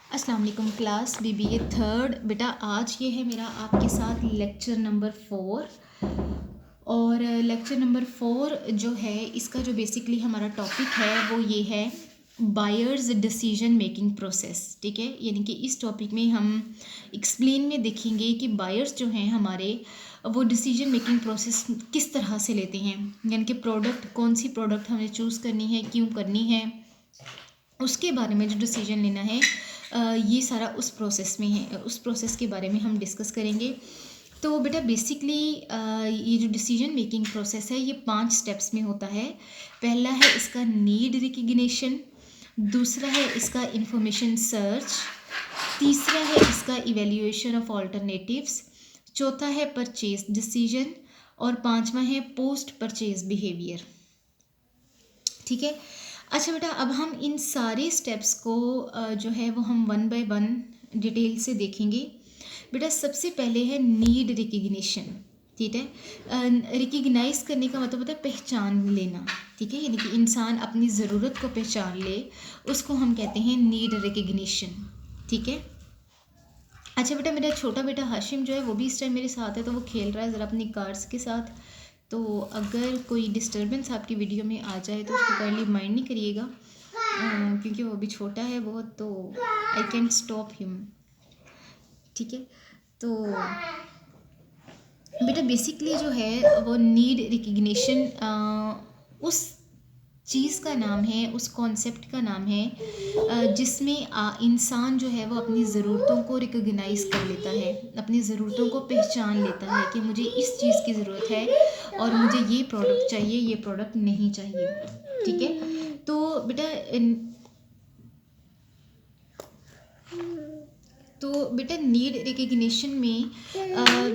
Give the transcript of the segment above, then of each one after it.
अस्सलाम वालेकुम class BBA third. बेटा आज ये है मेरा आपके साथ लेक्चर नंबर 4। और लेक्चर नंबर 4 जो है इसका जो बेसिकली हमारा टॉपिक है वो ये है बायर्स डिसीजन मेकिंग प्रोसेस। ठीक है, यानी कि इस टॉपिक में हम एक्सप्लेन में देखेंगे कि बायर्स जो हैं हमारे वो डिसीजन मेकिंग प्रोसेस किस तरह से लेते हैं, यानी कि प्रोडक्ट कौन सी प्रोडक्ट हमें चूज़ करनी है, क्यों करनी है, उसके बारे में जो डिसीजन लेना है ये सारा उस प्रोसेस में है। उस प्रोसेस के बारे में हम डिस्कस करेंगे। तो बेटा बेसिकली ये जो डिसीजन मेकिंग प्रोसेस है ये 5 स्टेप्स में होता है। पहला है इसका नीड रिकग्निशन, दूसरा है इसका इंफॉर्मेशन सर्च, तीसरा है इसका इवेल्युएशन ऑफ ऑल्टरनेटिव्स, चौथा है परचेज डिसीजन और पांचवा है पोस्ट परचेज बिहेवियर। ठीक है। अच्छा बेटा, अब हम इन सारे स्टेप्स को जो है वो हम वन बाय वन डिटेल से देखेंगे। बेटा सबसे पहले है नीड रिकग्निशन। ठीक है, रिकग्नाइज करने का मतलब होता है पहचान लेना। ठीक है, यानी कि इंसान अपनी ज़रूरत को पहचान ले, उसको हम कहते हैं नीड रिकग्निशन। ठीक है। अच्छा बेटा, मेरा छोटा बेटा हाशिम जो है वो भी इस टाइम मेरे साथ है, तो वो खेल रहा है ज़रा अपनी कार्स के साथ। तो अगर कोई डिस्टर्बेंस आपकी वीडियो में आ जाए तो उसको काइंडली माइंड नहीं करिएगा, क्योंकि वो अभी छोटा है बहुत, तो आई कैन स्टॉप हिम। ठीक है। तो बेटा बेसिकली जो है वो नीड रिकग्निशन उस चीज़ का नाम है, उस कॉन्सेप्ट का नाम है जिसमें इंसान जो है वो अपनी ज़रूरतों को रिकग्नाइज़ कर लेता है, अपनी ज़रूरतों को पहचान लेता है कि मुझे इस चीज़ की ज़रूरत है और मुझे ये प्रोडक्ट चाहिए, ये प्रोडक्ट नहीं चाहिए। ठीक है। तो बेटा नीड रिकग्निशन में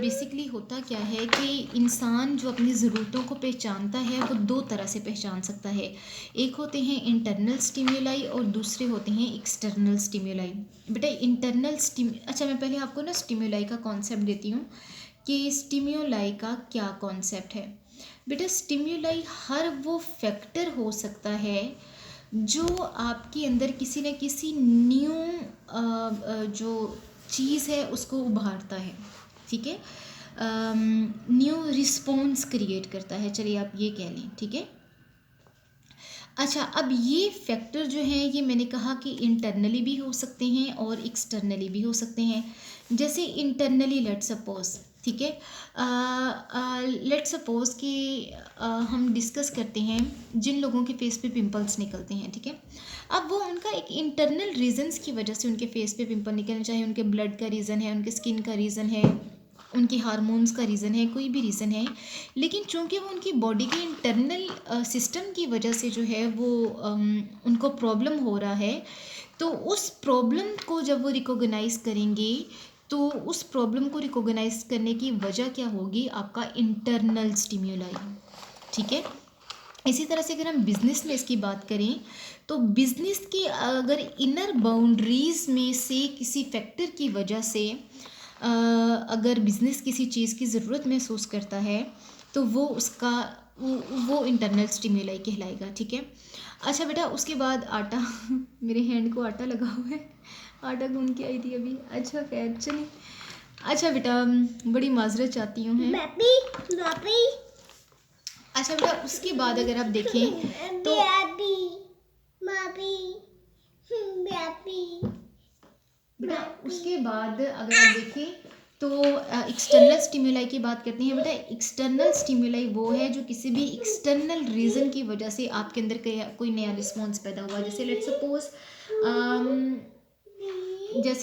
बेसिकली होता क्या है कि इंसान जो अपनी ज़रूरतों को पहचानता है वो दो तरह से पहचान सकता है। एक होते हैं इंटरनल स्टिम्युलाई और दूसरे होते हैं एक्सटर्नल स्टिम्युलाई। बेटा अच्छा मैं पहले आपको ना स्टिम्युलाई का कॉन्सेप्ट देती हूँ कि स्टिम्युलाई का क्या कॉन्सेप्ट है। बेटा स्टिम्युलाई हर वो फैक्टर हो सकता है जो आपके अंदर किसी न किसी न्यू जो चीज़ है उसको उभारता है। ठीक है, न्यू रिस्पॉन्स क्रिएट करता है, चलिए आप ये कह लें। ठीक है। अच्छा, अब ये फैक्टर जो हैं ये मैंने कहा कि इंटरनली भी हो सकते हैं और एक्सटर्नली भी हो सकते हैं। जैसे इंटरनली लेट सपोज, ठीक है, लेट सपोज कि हम डिस्कस करते हैं जिन लोगों के फेस पे पिंपल्स निकलते हैं। ठीक है, अब वो उनका एक इंटरनल रीजंस की वजह से उनके फेस पे पिंपल निकलने, चाहे उनके ब्लड का रीज़न है, उनके स्किन का रीज़न है, उनकी हार्मोन्स का रीज़न है, कोई भी रीज़न है, लेकिन चूंकि वो उनकी बॉडी के इंटरनल सिस्टम की वजह से जो है वो उनको प्रॉब्लम हो रहा है, तो उस प्रॉब्लम को जब वो रिकॉग्नाइज़ करेंगे तो उस प्रॉब्लम को रिकॉग्नाइज करने की वजह क्या होगी, आपका इंटरनल स्टिम्युलाई। ठीक है। इसी तरह से अगर हम बिज़नेस में इसकी बात करें तो बिज़नेस के अगर इनर बाउंड्रीज़ में से किसी फैक्टर की वजह से अगर बिज़नेस किसी चीज़ की ज़रूरत महसूस करता है तो वो उसका वो इंटरनल स्टिम्युलाई कहलाएगा। ठीक है। अच्छा बेटा, उसके बाद आटा मेरे हैंड को आटा लगा हुआ है, आटा गूंद के आई थी अभी। अच्छा खैर चलिए। अच्छा बेटा, बड़ी माजरत चाहती हूँ मैं। अच्छा बेटा, उसके बाद अगर आप देखें तो बेटा उसके बाद अगर आप देखें तो एक्सटर्नल स्टिम्युलाई की बात करते हैं। बेटा एक्सटर्नल स्टिम्युलाई वो है जो किसी भी एक्सटर्नल रीज़न की वजह से आपके अंदर कोई नया रिस्पॉन्स पैदा हुआ। जैसे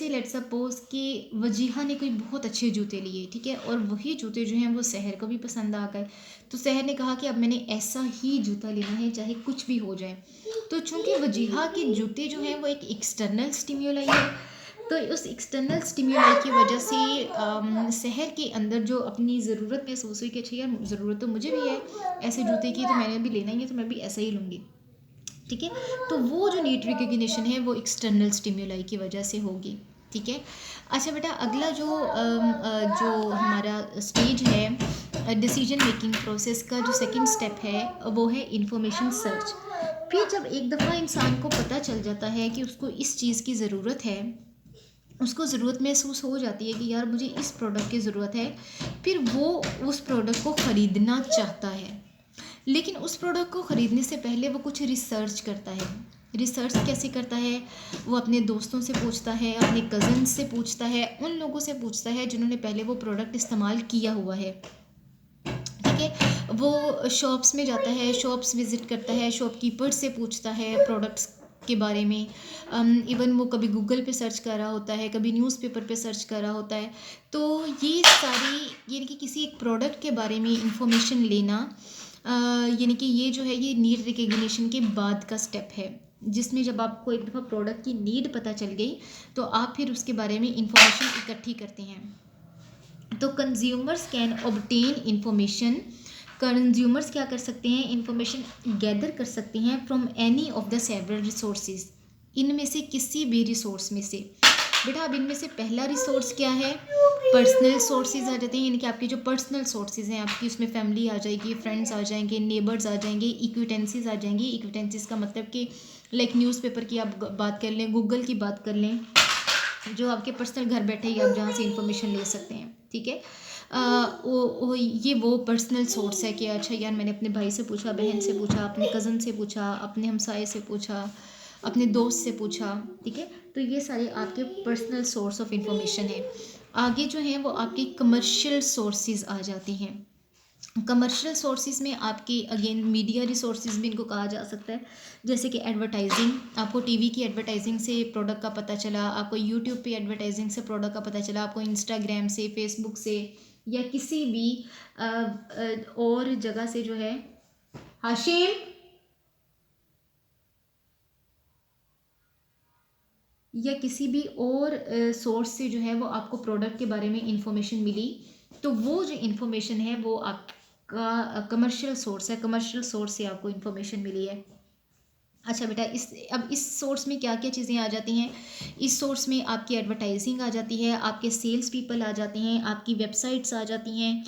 लेट सपोज कि वजीहा ने कोई बहुत अच्छे जूते लिए, ठीक है, और वही जूते जो हैं वो सहर को भी पसंद आ गए, तो सहर ने कहा कि अब मैंने ऐसा ही जूता लेना है चाहे कुछ भी हो जाए। तो चूंकि वजीहा के जूते जो हैं वो एक एक्सटर्नल स्टिम्युलाई है, तो उस एक्सटर्नल स्टिम्युलाई की वजह से शहर के अंदर जो अपनी ज़रूरत महसूस हुई कि अच्छा यार ज़रूरत तो मुझे भी है ऐसे जूते की, तो मैंने भी लेना ही है, तो मैं भी ऐसा ही लूँगी। ठीक है, तो वो जो नीड रिकग्निशन है वो एक्सटर्नल स्टिम्युलाई की वजह से होगी। ठीक है। अच्छा बेटा, अगला जो हमारा स्टेज है डिसीजन मेकिंग प्रोसेस का, जो सेकंड स्टेप है वो है इंफॉर्मेशन सर्च। फिर जब एक दफ़ा इंसान को पता चल जाता है कि उसको इस चीज़ की ज़रूरत है उसको ज़रूरत महसूस हो जाती है कि यार मुझे इस प्रोडक्ट की ज़रूरत है, फिर वो उस प्रोडक्ट को ख़रीदना चाहता है। लेकिन उस प्रोडक्ट को ख़रीदने से पहले वो कुछ रिसर्च करता है। रिसर्च कैसे करता है? वो अपने दोस्तों से पूछता है, अपने कज़न से पूछता है, उन लोगों से पूछता है जिन्होंने पहले वो प्रोडक्ट इस्तेमाल किया हुआ है। ठीक है, वो शॉप्स में जाता है, शॉप्स विज़िट करता है, शॉपकीपर से पूछता है प्रोडक्ट्स के बारे में। इवन वो कभी गूगल पे सर्च कर रहा होता है, कभी न्यूज़पेपर पे सर्च कर रहा होता है। तो ये सारी यानी कि किसी एक प्रोडक्ट के बारे में इंफॉर्मेशन लेना, यानी कि ये जो है ये नीड रिकग्निशन के बाद का स्टेप है, जिसमें जब आपको एक दफ़ा प्रोडक्ट की नीड पता चल गई तो आप फिर उसके बारे में इंफॉर्मेशन इकट्ठी करते हैं। तो consumers can obtain information, consumers क्या कर सकते हैं? इंफॉर्मेशन गैदर कर सकते हैं from any of the several resources, इनमें से किसी भी रिसोर्स में से। बेटा अब इनमें से पहला रिसोर्स क्या है? पर्सनल सोर्सेज आ जाते हैं, यानी कि आपके जो पर्सनल सोर्सेज हैं आपकी, उसमें फैमिली आ जाएगी, फ्रेंड्स आ जाएंगे, नेबर्स आ जाएंगे, इक्विटेंसीज आ जाएंगी। इक्विटेंसीज का मतलब कि लाइक न्यूज़पेपर की आप बात कर लें, गूगल की बात कर लें, जो आपके पर्सनल घर बैठे ही आप जहाँ से इंफॉर्मेशन ले सकते हैं। ठीक है, ये वो पर्सनल सोर्स है कि अच्छा यार मैंने अपने भाई से पूछा, बहन से पूछा, अपने कज़न से पूछा, अपने हमसाए से पूछा, अपने दोस्त से पूछा। ठीक है, तो ये सारे आपके पर्सनल सोर्स ऑफ इंफॉर्मेशन है। आगे जो है वो आपके कमर्शियल सोर्सेज आ जाती हैं। कमर्शियल सोर्सेज में आपकी अगेन मीडिया रिसोर्सेज भी इनको कहा जा सकता है, जैसे कि एडवर्टाइजिंग। आपको टीवी की एडवर्टाइजिंग से प्रोडक्ट का पता चला, आपको यूट्यूब पे एडवर्टाइजिंग से प्रोडक्ट का पता चला, आपको इंस्टाग्राम से, फेसबुक से, या किसी भी और जगह से जो है, हाशिम, या किसी भी और सोर्स से जो है वो आपको प्रोडक्ट के बारे में इंफॉर्मेशन मिली, तो वो जो इंफॉर्मेशन है वो आपका कमर्शियल सोर्स है, कमर्शियल सोर्स से आपको इंफॉर्मेशन मिली है। अच्छा बेटा, इस सोर्स में क्या क्या चीज़ें आ जाती हैं? इस सोर्स में आपकी एडवर्टाइजिंग आ जाती है, आपके सेल्स पीपल आ जाते हैं, आपकी वेबसाइट्स आ जाती हैं।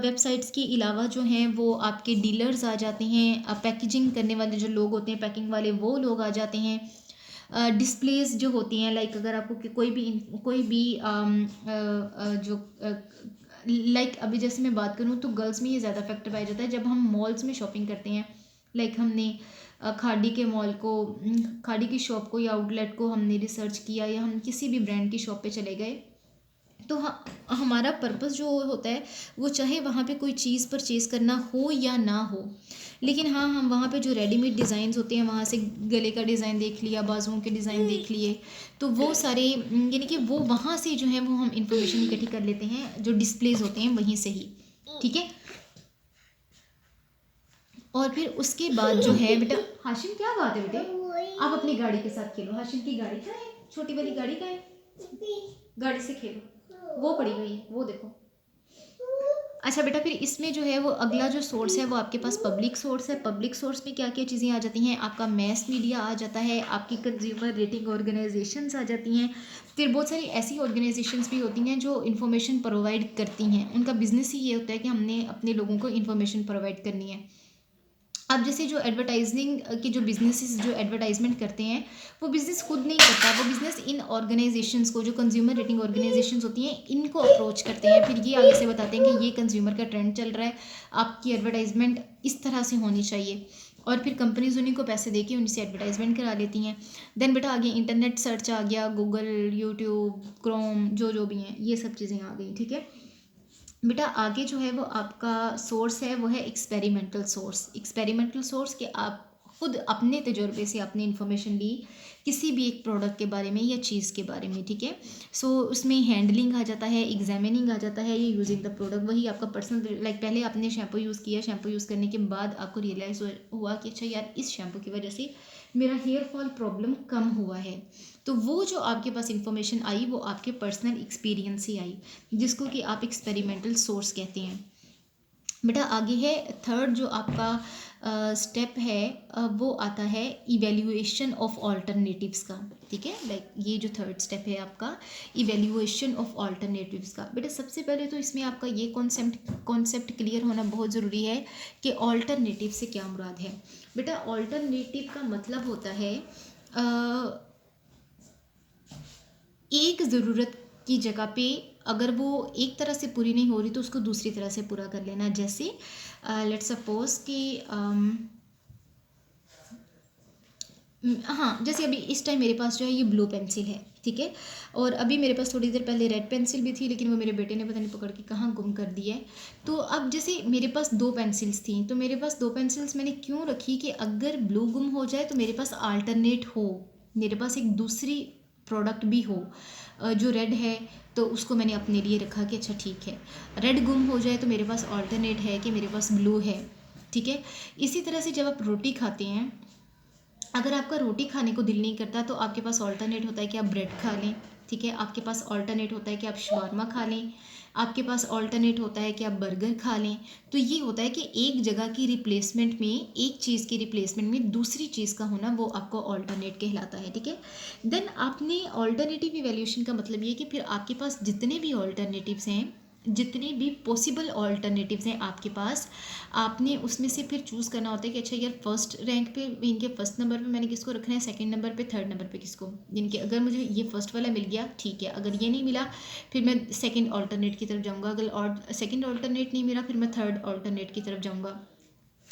वेबसाइट्स के अलावा जो हैं वो आपके डीलर्स आ जाते हैं, पैकेजिंग करने वाले जो लोग होते हैं, पैकिंग वाले, वो लोग आ जाते हैं। डिस्प्लेस जो होती हैं, लाइक अगर आपको कोई भी जो लाइक अभी जैसे मैं बात करूँ तो गर्ल्स में ये ज़्यादा इफेक्ट पाया जाता है जब हम मॉल्स में शॉपिंग करते हैं। लाइक हमने खाड़ी के मॉल को, खाड़ी की शॉप को या आउटलेट को हमने रिसर्च किया, या हम किसी भी ब्रांड की शॉप पे चले गए, तो हमारा पर्पस जो होता है वो चाहे वहाँ पे कोई चीज़ परचेज़ करना हो या ना हो, लेकिन हाँ हम वहाँ पे जो रेडीमेड डिज़ाइंस होते हैं, वहाँ से गले का डिज़ाइन देख लिया, बाजुओं के डिज़ाइन देख लिए, तो वो सारे यानी कि वो वहाँ से जो है वो हम इंफॉर्मेशन इकट्ठी कर लेते हैं, जो डिस्प्लेज होते हैं वहीं से ही। ठीक है, और फिर उसके बाद जो है बेटा, हाशिम क्या बात है बेटे, आप अपनी गाड़ी के साथ खेलो। हाशिम की गाड़ी कहाँ है? छोटी वाली गाड़ी कहाँ है? गाड़ी से खेलो, वो पड़ी हुई है, वो देखो। अच्छा बेटा, फिर इसमें जो है वो अगला जो सोर्स है वो आपके पास पब्लिक सोर्स है। पब्लिक सोर्स में क्या क्या चीज़ें आ जाती हैं? आपका मैस मीडिया आ जाता है, आपकी कंज्यूमर रेटिंग ऑर्गेनाइजेशंस आ जाती हैं, फिर बहुत सारी ऐसी ऑर्गेनाइजेशंस भी होती हैं जो इन्फॉर्मेशन प्रोवाइड करती हैं। उनका बिजनेस ही ये होता है कि हमने अपने लोगों को इन्फॉर्मेशन प्रोवाइड करनी है। अब जैसे जो एडवर्टाइजिंग के जो बिजनेसेस जो एडवर्टाइजमेंट करते हैं, वो बिज़नेस खुद नहीं करता, वो बिज़नेस इन ऑर्गेनाइजेशंस को, जो कंज्यूमर रेटिंग ऑर्गेनाइजेशंस होती हैं, इनको अप्रोच करते हैं। फिर ये आगे से बताते हैं कि ये कंज्यूमर का ट्रेंड चल रहा है, आपकी एडवर्टाइजमेंट इस तरह से होनी चाहिए, और फिर कंपनीज उन्हीं को पैसे दे के उनसे एडवर्टाइजमेंट करा लेती हैं। देन बेटा आगे इंटरनेट सर्च आ गया, गूगल, यूट्यूब, क्रोम, जो भी हैं, ये सब चीज़ें आ गई। ठीक है बेटा, आगे जो है वो आपका सोर्स है वो है एक्सपेरिमेंटल सोर्स। एक्सपेरिमेंटल सोर्स कि आप खुद अपने तजुर्बे से आपने इन्फॉर्मेशन ली किसी भी एक प्रोडक्ट के बारे में या चीज़ के बारे में। ठीक है, सो उसमें हैंडलिंग आ जाता है, एग्जामिनिंग आ जाता है, ये यूजिंग द प्रोडक्ट, वही आपका पर्सनल, लाइक पहले आपने शैम्पू यूज़ किया, शैम्पू यूज़ करने के बाद आपको रियलाइज़ हुआ कि अच्छा यार इस शैम्पू की वजह से मेरा हेयर फॉल प्रॉब्लम कम हुआ है, तो वो जो आपके पास इंफॉर्मेशन आई वो आपके पर्सनल एक्सपीरियंस से आई, जिसको कि आप एक्सपेरिमेंटल सोर्स कहते हैं। बेटा आगे है थर्ड जो आपका स्टेप है, वो आता है इवेल्युएशन ऑफ ऑल्टरनेटिव्स का। ठीक है, लाइक ये जो थर्ड स्टेप है आपका इवेल्युएशन ऑफ ऑल्टरनेटिव्स का। बेटा सबसे पहले तो इसमें आपका ये कॉन्सेप्ट क्लियर होना बहुत ज़रूरी है कि ऑल्टरनेटिव से क्या मुराद है। बेटा ऑल्टरनेटिव का मतलब होता है एक ज़रूरत की जगह पे अगर वो एक तरह से पूरी नहीं हो रही तो उसको दूसरी तरह से पूरा कर लेना। जैसे लेट्स सपोज कि हाँ, जैसे अभी इस टाइम मेरे पास जो है ये ब्लू पेंसिल है, ठीक है, और अभी मेरे पास थोड़ी देर पहले रेड पेंसिल भी थी, लेकिन वो मेरे बेटे ने पता नहीं पकड़ के कहाँ गुम कर दिया है। तो अब जैसे मेरे पास दो पेंसिल्स थी, तो मेरे पास दो पेंसिल्स मैंने क्यों रखी कि अगर ब्लू गुम हो जाए तो मेरे पास आल्टरनेट हो, मेरे पास एक दूसरी प्रोडक्ट भी हो। जो रेड है तो उसको मैंने अपने लिए रखा कि अच्छा ठीक है, रेड गुम हो जाए तो मेरे पास ऑल्टरनेट है कि मेरे पास ब्लू है, ठीक है। इसी तरह से जब आप रोटी खाते हैं, अगर आपका रोटी खाने को दिल नहीं करता तो आपके पास ऑल्टरनेट होता है कि आप ब्रेड खा लें, ठीक है, आपके पास ऑल्टरनेट होता है कि आप शवारमा खा लें, आपके पास ऑल्टरनेट होता है कि आप बर्गर खा लें। तो ये होता है कि एक जगह की रिप्लेसमेंट में, एक चीज़ की रिप्लेसमेंट में दूसरी चीज़ का होना, वो आपको ऑल्टरनेट कहलाता है, ठीक है। देन आपने ऑल्टरनेटिव इवैल्यूएशन का मतलब ये कि फिर आपके पास जितने भी ऑल्टरनेटिव्स हैं, जितने भी पॉसिबल ऑल्टरनेटिव्स हैं आपके पास, आपने उसमें से फिर चूज़ करना होता है कि अच्छा यार फर्स्ट रैंक पे, इनके फर्स्ट नंबर पे मैंने किसको रखना है, सेकंड नंबर पे, थर्ड नंबर पे किसको, इनके अगर मुझे ये फर्स्ट वाला मिल गया ठीक है, अगर ये नहीं मिला फिर मैं सेकंड ऑल्टरनेट की तरफ जाऊँगा, अगर और सेकंड ऑल्टरनेट नहीं मिला फिर मैं थर्ड ऑल्टरनेट की तरफ जाऊँगा।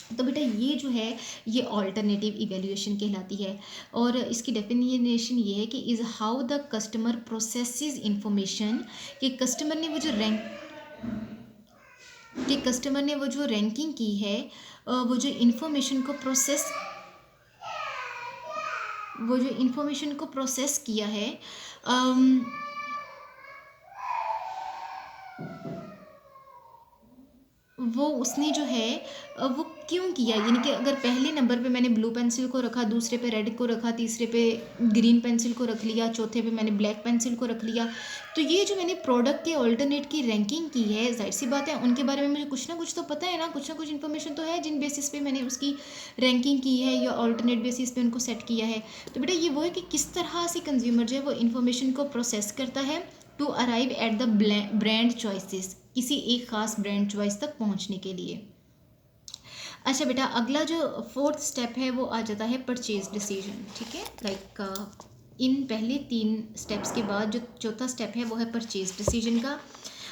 तो बेटा ये जो है ये ऑल्टरनेटिव इवैल्यूएशन कहलाती है। और इसकी डेफिनेशन ये है कि is how the customer processes information, कि कस्टमर ने वो जो रैंकिंग की है, वो जो इन्फॉर्मेशन को प्रोसेस किया है, अम, वो उसने जो है वो क्यों किया, यानी कि अगर पहले नंबर पे मैंने ब्लू पेंसिल को रखा, दूसरे पे रेड को रखा, तीसरे पे ग्रीन पेंसिल को रख लिया, चौथे पे मैंने ब्लैक पेंसिल को रख लिया, तो ये जो मैंने प्रोडक्ट के ऑल्टरनेट की रैंकिंग की है, जाहिर सी बात है उनके बारे में मुझे कुछ ना कुछ तो पता है ना, कुछ ना कुछ इन्फॉर्मेशन तो है जिन बेसिस पे मैंने उसकी रैंकिंग की है या ऑल्टरनेट बेसिस पे उनको सेट किया है। तो बेटा ये वो है कि किस तरह से कंज्यूमर जो है वो इन्फॉर्मेशन को प्रोसेस करता है to arrive at the brand choices, किसी एक खास ब्रांड चॉइस तक पहुंचने के लिए। अच्छा बेटा अगला जो फोर्थ स्टेप है वो आ जाता है परचेज डिसीजन, ठीक है। लाइक इन पहले तीन स्टेप्स के बाद जो चौथा स्टेप है वो है परचेज डिसीजन का।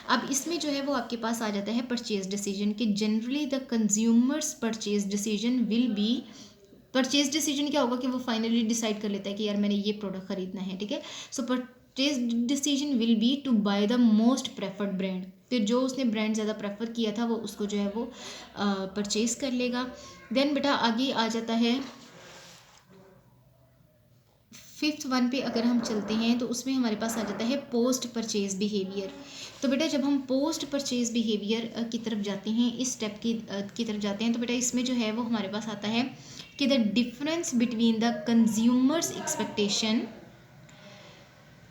अब इसमें जो है वो आपके पास आ जाता है परचेज डिसीजन कि generally the consumers purchase decision will B, purchase decision क्या होगा कि वो फाइनली डिसाइड कर लेता है कि यार मैंने ये प्रोडक्ट खरीदना है, ठीक है। So purchase decision will be to buy the most preferred brand, फिर जो उसने ब्रांड ज़्यादा प्रेफर किया था वो उसको जो है वो परचेज कर लेगा। देन बेटा आगे आ जाता है फिफ्थ वन पे, अगर हम चलते हैं तो उसमें हमारे पास आ जाता है पोस्ट परचेज बिहेवियर। तो बेटा जब हम पोस्ट परचेज बिहेवियर की तरफ जाते हैं, इस स्टेप की तरफ जाते हैं, तो बेटा इसमें जो है वो हमारे पास आता है कि the difference between the consumers expectation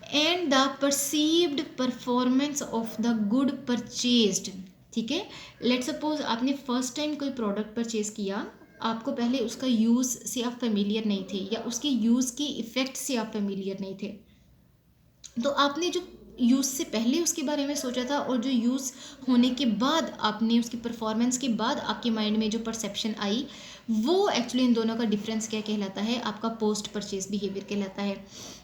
and the perceived performance of the good purchased, ठीक है। लेट सपोज आपने फर्स्ट टाइम कोई प्रोडक्ट परचेज किया, आपको पहले उसका यूज़ से आप फेमिलियर नहीं थे या उसके यूज़ के इफ़ेक्ट से आप फेमिलियर नहीं थे, तो आपने जो यूज़ से पहले उसके बारे में सोचा था और जो यूज़ होने के बाद आपने उसकी परफॉर्मेंस के बाद आपके माइंड में जो परसेप्शन आई, वो एक्चुअली इन दोनों का डिफरेंस क्या कहलाता है, आपका पोस्ट परचेज बिहेवियर कहलाता है।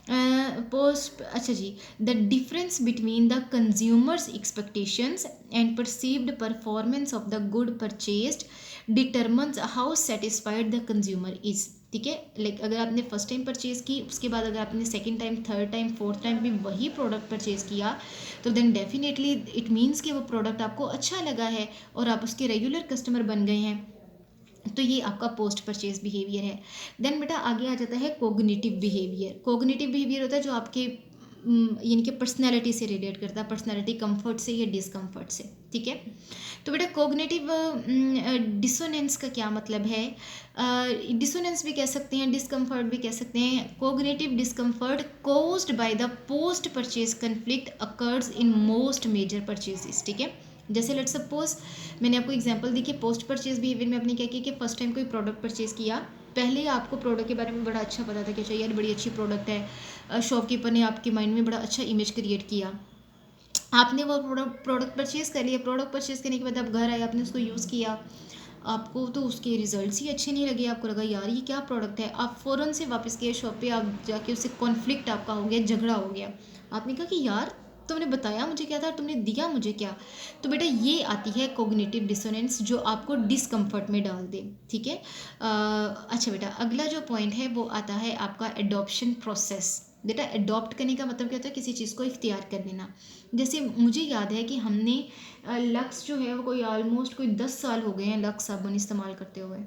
अच्छा जी, the difference between the consumers expectations and perceived performance of the good purchased determines how satisfied the consumer is, ठीक है। लाइक अगर आपने फर्स्ट टाइम परचेज़ की, उसके बाद अगर आपने second time, third time, fourth time भी वही प्रोडक्ट परचेज़ किया, तो देन डेफिनेटली इट मीन्स कि वो प्रोडक्ट आपको अच्छा लगा है और आप उसके रेगुलर कस्टमर बन गए हैं, तो ये आपका पोस्ट परचेज बिहेवियर है। देन बेटा आगे आ जाता है कोग्निटिव बिहेवियर। कोग्निटिव बिहेवियर होता है जो आपके यानी कि पर्सनैलिटी से रिलेट करता है, पर्सनैलिटी कंफर्ट से या डिसकम्फर्ट से, ठीक है। तो बेटा कोग्निटिव डिसोनेंस का क्या मतलब है, डिसोनेंस भी कह सकते हैं, डिसकम्फर्ट भी कह सकते हैं। Cognitive discomfort caused by the post purchase conflict occurs in most major purchases, ठीक है। जैसे लेट सपोज मैंने आपको एग्जांपल दी कि पोस्ट परचेज बिहेवियर में आपने क्या किया कि फर्स्ट टाइम कोई प्रोडक्ट परचेज किया, पहले आपको प्रोडक्ट के बारे में बड़ा अच्छा पता था कि अच्छा यार बड़ी अच्छी प्रोडक्ट है, शॉपकीपर ने आपके माइंड में बड़ा अच्छा इमेज क्रिएट किया, आपने वो प्रोडक्ट परचेज़ कर लिया, प्रोडक्ट परचेज़ करने के बाद आप घर आए, आपने उसको यूज़ किया, आपको तो उसके रिजल्ट्स ही अच्छे नहीं लगे, आपको लगा यार ये क्या प्रोडक्ट है, आप फ़ौरन से वापस गए शॉप पे, आप जाके उससे कॉन्फ्लिक्ट आपका हो गया, झगड़ा हो गया। आपने कहा कि यार तुमने बताया मुझे क्या था, तुमने दिया मुझे क्या। तो बेटा ये आती है कोग्निटिव डिसोनेंस, जो आपको डिसकम्फर्ट में डाल दे। ठीक है। अच्छा बेटा, अगला जो पॉइंट है वो आता है आपका एडॉप्शन प्रोसेस। बेटा एडॉप्ट करने का मतलब क्या होता है, किसी चीज़ को इख्तियार कर लेना। जैसे मुझे याद है कि हमने लक्स जो है वो कोई ऑलमोस्ट कोई 10 साल हो गए हैं लक्स साबुन इस्तेमाल करते हुए।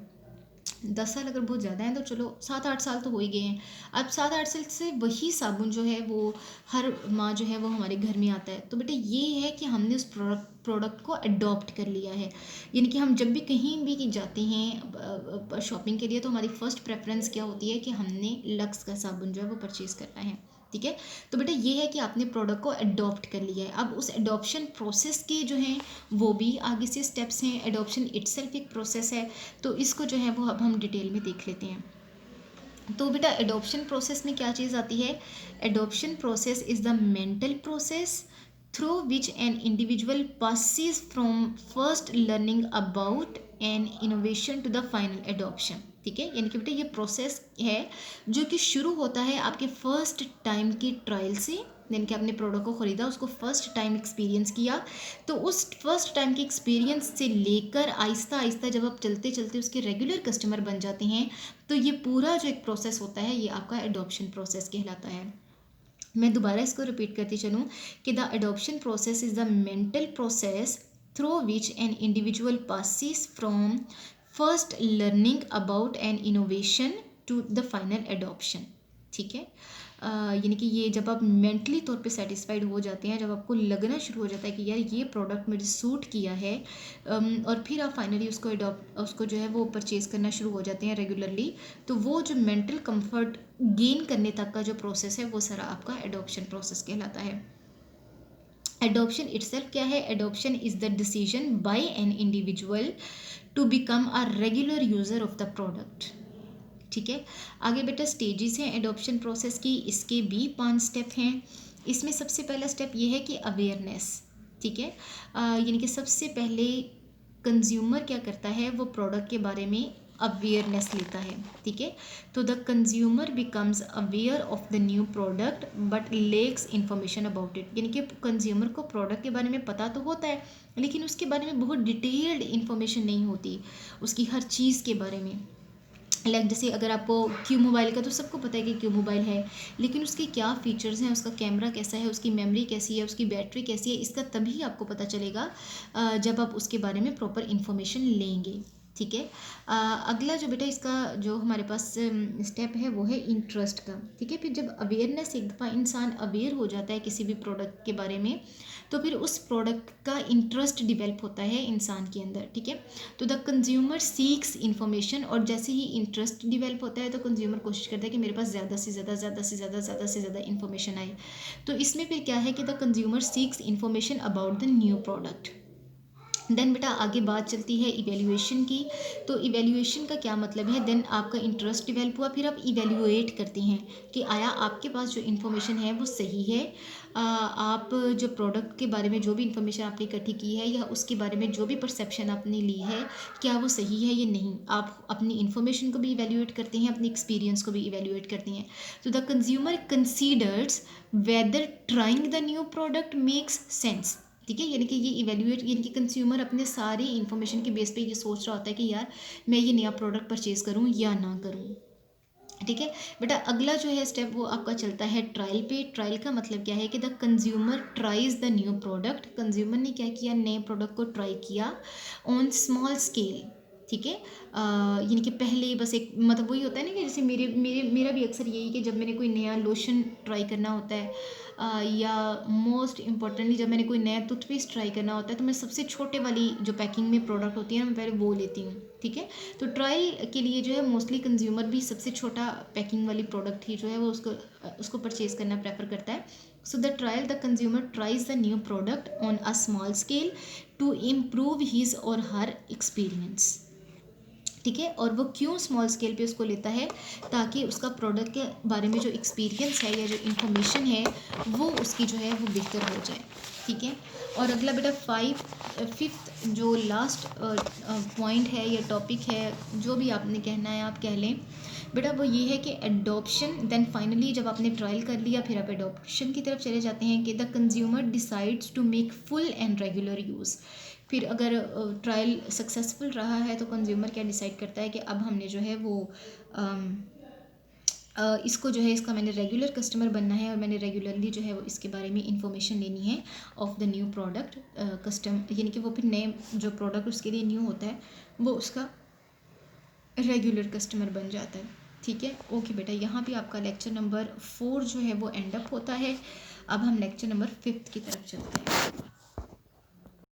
10 साल अगर बहुत ज़्यादा है तो चलो 7-8 साल तो हो ही गए हैं। अब 7-8 साल से वही साबुन जो है वो हर माह जो है वो हमारे घर में आता है। तो बेटा ये है कि हमने उस प्रोडक्ट को अडॉप्ट कर लिया है। यानी कि हम जब भी कहीं भी जाते हैं शॉपिंग के लिए, तो हमारी फ़र्स्ट प्रेफरेंस क्या होती है कि हमने लक्स का साबुन जो है वो परचेज़ करना है। ठीक है। तो बेटा ये है कि आपने प्रोडक्ट को अडॉप्ट कर लिया है। अब उस एडॉप्शन प्रोसेस के जो हैं वो भी आगे से स्टेप्स हैं। एडॉप्शन इटसेल्फ एक प्रोसेस है, तो इसको जो है वो अब हम डिटेल में देख लेते हैं। तो बेटा एडॉप्शन प्रोसेस में क्या चीज़ आती है, adoption process is the mental process through which an individual passes from first learning about an innovation to the final adoption. ठीक है। यानी कि बेटा ये प्रोसेस है जो कि शुरू होता है आपके फर्स्ट टाइम की ट्रायल से। यानी कि आपने प्रोडक्ट को ख़रीदा, उसको फर्स्ट टाइम एक्सपीरियंस किया, तो उस फर्स्ट टाइम के एक्सपीरियंस से लेकर आहिस्ता आहिस्ता जब आप चलते चलते उसके रेगुलर कस्टमर बन जाते हैं, तो ये पूरा जो एक प्रोसेस होता है ये आपका एडॉप्शन प्रोसेस कहलाता है। मैं दोबारा इसको रिपीट करती चलूँ कि the adoption process is the mental process through which an individual passes from first learning about an innovation to the final adoption. ठीक है। यानी कि ये जब आप मेंटली तौर पे सेटिस्फाइड हो जाते हैं, जब आपको लगना शुरू हो जाता है कि यार ये प्रोडक्ट मुझे सूट किया है, और फिर आप फाइनली उसको जो है वो परचेज़ करना शुरू हो जाते हैं रेगुलरली, तो वो जो मेंटल कंफर्ट गेन करने तक का जो प्रोसेस है वो सारा आपका एडॉप्शन प्रोसेस कहलाता है। एडॉप्शन इटसेल्फ क्या है, adoption is the decision by an individual to become a regular user of the product. ठीक है। आगे बेटा स्टेजेस हैं एडॉप्शन प्रोसेस की, इसके भी 5 स्टेप हैं। इसमें सबसे पहला स्टेप ये है कि अवेयरनेस। ठीक है। यानी कि सबसे पहले कंज्यूमर क्या करता है, वो प्रोडक्ट के बारे में अवेयरनेस लेता है। ठीक है। तो the consumer becomes aware of the new product but lacks information about it. यानी कि कंज्यूमर को प्रोडक्ट के बारे में पता तो होता है, लेकिन उसके बारे में बहुत डिटेल्ड इंफॉर्मेशन नहीं होती, उसकी हर चीज़ के बारे में। जैसे अगर आपको क्यू मोबाइल का तो सबको पता है कि क्यू मोबाइल है, लेकिन उसके क्या फ़ीचर्स हैं, उसका कैमरा कैसा है, उसकी मेमोरी कैसी है, उसकी बैटरी कैसी है, इसका तभी आपको पता चलेगा जब आप उसके बारे में प्रॉपर इन्फॉर्मेशन लेंगे। ठीक है। अगला जो बेटा इसका जो हमारे पास स्टेप है वो है इंटरेस्ट का। ठीक है। फिर जब अवेयरनेस, एक दफ़ा इंसान अवेयर हो जाता है किसी भी प्रोडक्ट के बारे में, तो फिर उस प्रोडक्ट का इंटरेस्ट डिवेल्प होता है इंसान के अंदर। ठीक है। तो द कंज्यूमर सीक्स इन्फॉर्मेशन, और जैसे ही इंटरेस्ट डिवेल्प होता है तो कंज्यूमर कोशिश करता है कि मेरे पास ज़्यादा से ज़्यादा ज़्यादा से ज़्यादा ज़्यादा से ज़्यादा इन्फॉर्मेशन आए। तो इसमें फिर क्या है कि the consumer seeks information about the new product. Then बेटा आगे बात चलती है इवेल्युएशन की। तो इवेल्युएशन का क्या मतलब है, देन आपका इंटरेस्ट डिवेल्प हुआ, फिर आप इवेल्युएट करते हैं कि आया आपके पास जो इन्फॉर्मेशन है वो सही है। आप जो प्रोडक्ट के बारे में जो भी इन्फॉर्मेशन आपने इकट्ठी की है, या उसके बारे में जो भी परसेप्शन आपने ली है, क्या वो सही है या नहीं। आप अपनी इन्फॉर्मेशन को भी इवेल्युएट करते हैं, अपनी एक्सपीरियंस को भी इवेल्युएट करते हैं। तो the consumer considers whether trying the new product makes sense. ठीक है। यानी कि ये इवेल्युएट, यानी कि कंज्यूमर अपने सारे इन्फॉर्मेशन के बेस पे ये सोच रहा होता है कि यार मैं ये नया प्रोडक्ट परचेज़ करूँ या ना करूँ। ठीक है। बेटा अगला जो है स्टेप वो आपका चलता है ट्रायल पे। ट्रायल का मतलब क्या है कि the consumer tries the new product. Consumer ने क्या किया, नए प्रोडक्ट को ट्राई किया ऑन स्मॉल स्केल। ठीक है। यानी कि पहले बस एक मतलब वही होता है ना कि जैसे मेरे मेरे मेरा भी अक्सर यही कि जब मैंने कोई नया लोशन ट्राई करना होता है, या मोस्ट इम्पॉर्टेंटली जब मैंने कोई नया टूथपेस्ट ट्राई करना होता है, तो मैं सबसे छोटे वाली जो पैकिंग में प्रोडक्ट होती है ना, मैं पहले वो लेती हूँ। ठीक है। तो ट्रायल के लिए जो है मोस्टली कंज्यूमर भी सबसे छोटा पैकिंग वाली प्रोडक्ट ही जो है वो उसको परचेज़ करना प्रेफर करता है। So the trial, the consumer tries the new product on a small scale to improve his or her experience. ठीक है। और वो क्यों स्मॉल स्केल पे उसको लेता है, ताकि उसका प्रोडक्ट के बारे में जो एक्सपीरियंस है या जो इन्फॉर्मेशन है वो उसकी जो है वो बेहतर हो जाए, ठीक है। और अगला बेटा फिफ्थ जो लास्ट पॉइंट है या टॉपिक है, जो भी आपने कहना है आप कह लें बेटा, वो ये है कि एडॉप्शन। देन फाइनली जब आपने ट्रायल कर लिया फिर आप एडॉप्शन की तरफ चले जाते हैं कि the consumer decides to make full and regular use. फिर अगर ट्रायल सक्सेसफुल रहा है तो कंज्यूमर क्या डिसाइड करता है कि अब हमने जो है वो इसको जो है इसका मैंने रेगुलर कस्टमर बनना है और मैंने रेगुलरली जो है वो इसके बारे में इंफॉर्मेशन लेनी है of the new product custom, यानी कि वो फिर नए जो प्रोडक्ट उसके लिए न्यू होता है वो उसका रेगुलर कस्टमर बन जाता है, ठीक है। ओके बेटा, यहाँ पे आपका लेक्चर नंबर 4 जो है वो एंड अप होता है। अब हम लेक्चर नंबर 5 की तरफ चलते हैं।